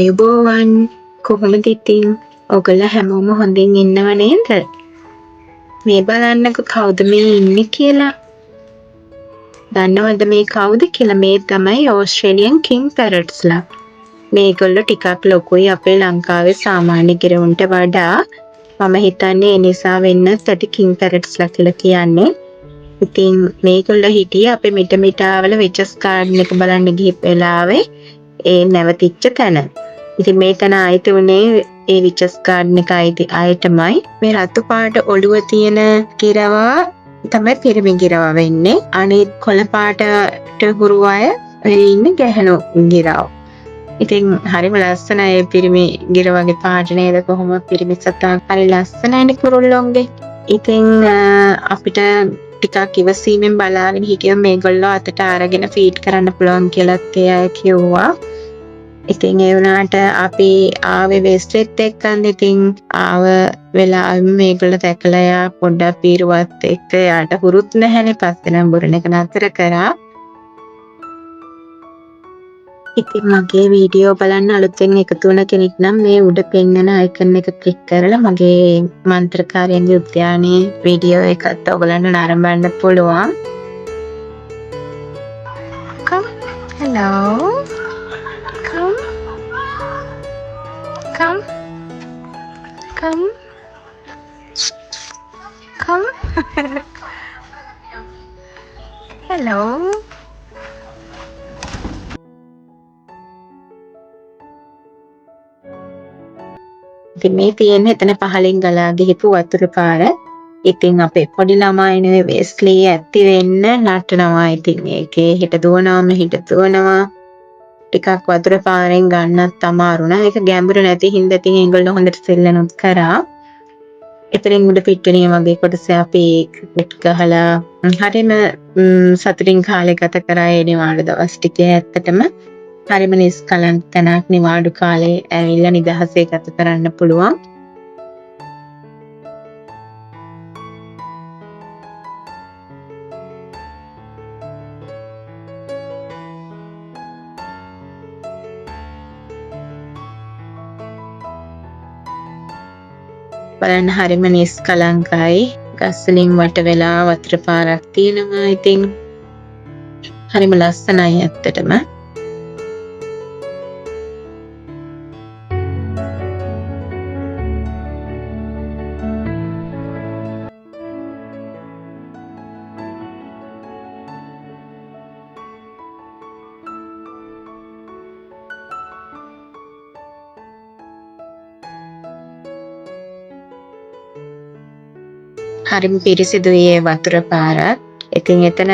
ආයුබෝවන් කොහොමද ඉතින් ඔයගොල්ලෝ හැමෝම හොඳින් ඉන්නව නේද? මේ බලන්නකො කවුද මේ ඉන්නේ කියලා. දන්නවද මේ කවුද කියලා? මේ තමයි ඕස්ට්‍රේලියන් කිං පැරට්ස්ලා. මේගොල්ලෝ ටිකක් ලොකුයි අපේ ලංකාවේ සාමාන්‍ය ගිරවුන්ට වඩා. මම හිතන්නේ ඒ නිසා වෙන්නත් ඇති කිං පැරට්ස්ලා කියලා කියන්නේ. ඉතින් මේගොල්ලෝ හිටියේ අපේ මිටමිටාවල විචස් ගාඩන් එක බලන්න ගිහිප් වෙලාවේ ඒ නැවතිච්ච තැන. ඉතින් මේ තැන ආයිති උනේ ඒ විචස් ගාඩන් එක ආයතමයි. මේ රතු පාට ඔළුව තියෙන ගිරවා තමයි පිරිමි ගිරවා වෙන්නේ. අනිත් කොළ පාටට හුරු අය ඉන්නේ ගැහණු ගිරව. ඉතින් හරිම ලස්සනයි ඒ පිරිමි ගිරවගේ පාට නේද? කොහොම පිරිමි සතා හරි ලස්සනයිනේ කුරුල්ලොන්ගේ. ඉතින් අපිට ටිකක් ඉවසීමෙන් බලාගෙන හිටියොත් මේගොල්ලෝ අතට අරගෙන ෆීඩ් කරන්න පුළුවන් කියලාත් ඒ අය කිව්වා. ඉතින් ඒ වුණාට අපි ආවේ වෙස්ට්‍රෙත් එක්කන් ඉතින් ආව වෙලාවෙම මේගොල්ලෝ දැකලා යා පොඩ්ඩක් පීරුවත් එක්ක යාට හුරුත් නැහැනේ. පස්සේ නම් බුරණ එක නතර කරා. ඉතින් මගේ වීඩියෝ බලන්න අලුතෙන් එකතු වුණ කෙනෙක් නම් මේ උඩ පෙන්නන අයිකන් එක ක්ලික් කරලා මගේ මන්ත්‍රකාරයන්ගේ උද්‍යානයේ වීඩියෝ එකත් ඔයගලන්ට නරඹන්න පුළුවන්. Come. Hello. Come. Come. Come. Come. Hello. ඉතින් මේ තියෙන්නේ එතන පහලින් ගලා ගිහපු වතුර පාර. ඉතින් අපේ පොඩි ළමයිනේ වෙස්ලි ඇත්ති වෙන්න නටනවා. ඉතින් ඒකේ හිට දුවනවා මෙහිට දුවනවා. ටිකක් වතුර පාරෙන් ගන්නත් අමාරු නෑ. ඒක ගැඹුරු නැති හින්දා ඉතින් ඒගොල්ලෝ හොඳට සෙල්ලනුත් කරා. එතනින් උඩ පිට්ටනිය වගේ කොටස අපි ක්‍රිකට් ගහලා හරිම සතුටින් කාලේ ගත කරා ඒ නිවාඩු දවස් ටිකේ. ඇත්තටම හරිම නිස්කලංක තැනක් නිවාඩු කාලේ ඇවිල්ලා නිදහසේ ගත කරන්න පුළුවන්. බලන්න හරිම නිස්කලංකයි. ගස් වලින් වට වෙලා වතුර පාරක් තියෙනවා. ඉතින් හරිම ලස්සනයි ඇත්තටම. හරිම පිරිසිදුයි ඒ වතුර පාරත්. ඉතින් එතන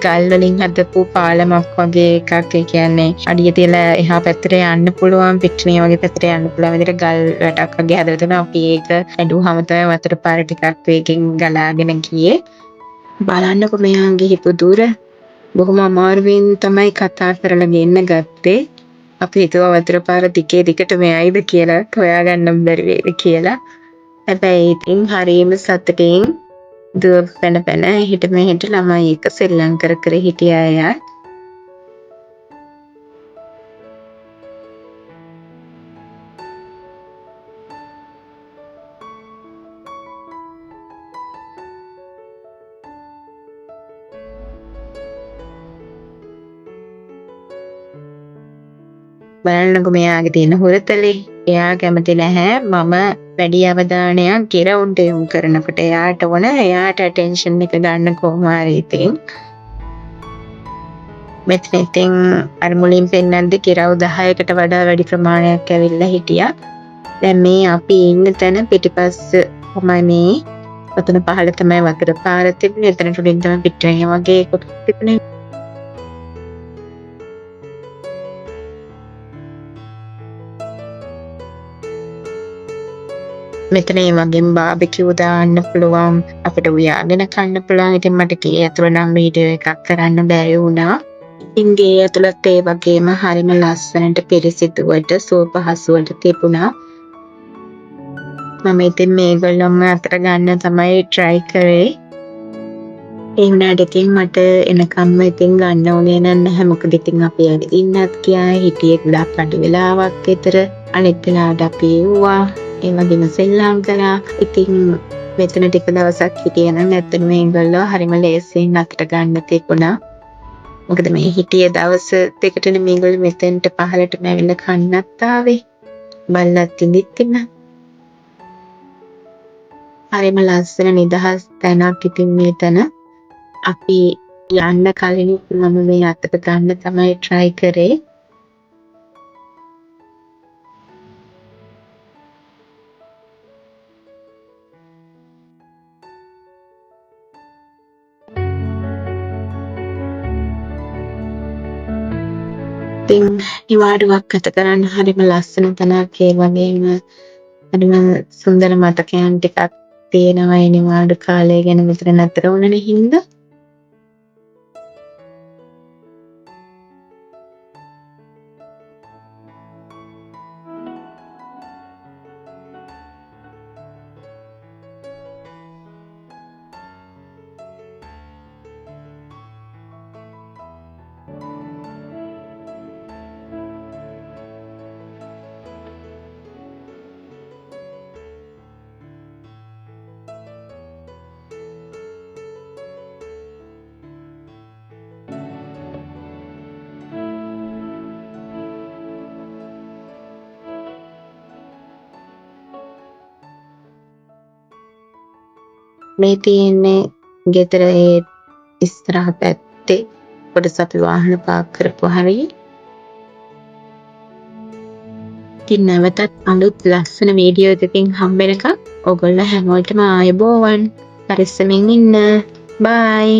ගල් වලින් හදපු පාලමක් වගේ එකක්. ඒ කියන්නේ අඩිය තියලා එහා පැත්තට යන්න පුළුවන්, පිට්ටනිය වගේ පැත්තට යන්න පුළුවන් විදිහට ගල් වැටක් වගේ හදලා තියෙනවා. අපි ඒක ඇඬුවාම තමයි වතුර පාර ටිකක් වේගෙන් ගලාගෙන ගියේ. බලන්නකො මෙහා ගිහපු දුර. බොහොම අමාරුවෙන් තමයි කතා කරලා ගෙන්න ගත්තේ. අපි හිතුවා වතුර පාර දිගේ දිගට මෙයයිද කියලා, හොයාගන්න බැරි වේද කියලා. හැබැයි ඉතින් හරියම සතුටින් දුව පැන හිට මෙහෙට ළමයි එක සෙල්ලම් කර කර හිටියා අය. බලන්නකො මෙයාගේ තියෙන හුරතලේ. එයා කැමති නැහැ මම වැඩි අවධානයක් ගිරවුන්ට යොමු කරනකොට. එයාට ඕන එයාට ඇටෙන්ෂන් එක ගන්න කොහොම හරි. ඉතින් මෙතන ඉතින් අර මුලින් පෙන්නද්දි ගිරව් 10කට වඩා වැඩි ප්‍රමාණයක් ඇවිල්ලා හිටියා. දැන් මේ අපි ඉන්න තැන පිටිපස්ස තමයි මේ. ඔතන පහළ තමයි වතුර පාර තිබුණේ. එතන උඩින් තමයි පිට්ටනිය වගේ කොටස් තිබුණේ. මෙතන මේ වගේම බාබිකියු දාන්න පුළුවන්. අපිට උයාගෙන කන්න පුළුවන්. ඉතින් මට ගේ ඇතුළ නම් වීඩියෝ එකක් කරන්න බැරි වුණා. ඉතින් ගේ ඇතුළත් ඒ වගේම හරිම ලස්සනට පිරිසිදුවට සුවපහසුවට තිබුණා. මම ඉතින් මේගොල්ලොම අතර ගන්න තමයි try කරේ. ඒ වුණාට ඉතින් මට එනකම්ම ඉතින් ගන්න ඕනේ නැහැ. මොකද ඉතින් අපි ඇවිදින්නත් ගියා. හිටියේ ගොඩක් අඩු වෙලාවක් විතර. අනිත් වෙලාවට අපි එව්වා. ඒ වගේම සෙල්ලම් කළා. ඉතින් මෙතන ටික දවසක් හිටියේ නම් ඇත්තටම මේගොල්ලෝ හරිම ලේසියෙන් අතට ගන්න තිබුණා. මොකද මේ හිටිය දවස් දෙකටනේ මේගොල්ලෝ මෙතෙන්ට පහළටම ඇවිල්ලා කන්නත් ආවේ. බල්ලත් ඉඳිත්තිම. හරිම ලස්සන නිදහස් තැනක් ඉතින් මේ තැන. අපි යන්න කලින් මම මේ අතට ගන්න තමයි try කරේ. ඉතින් නිවාඩුවක් ගත කරන්න හරිම ලස්සන තැනක්. ඒ වගේම හරිම සුන්දර මතකයන් ටිකක් තියෙනවා ඒ නිවාඩු කාලය ගැන මෙතන නතර වුණ හින්දා. මේ තියෙන්නේ ගෙදර ඒ ඉස්සරහ පැත්තේ කොටස අපි වාහන පාක් කරපු හරිය. ඉතින් නැවතත් අලුත් ලස්සන වීඩියෝ එකකින් හම්බෙනකම් ඔයගොල්ලෝ හැමෝටම ආයුබෝවන්. පරිස්සමින් ඉන්න. බයි.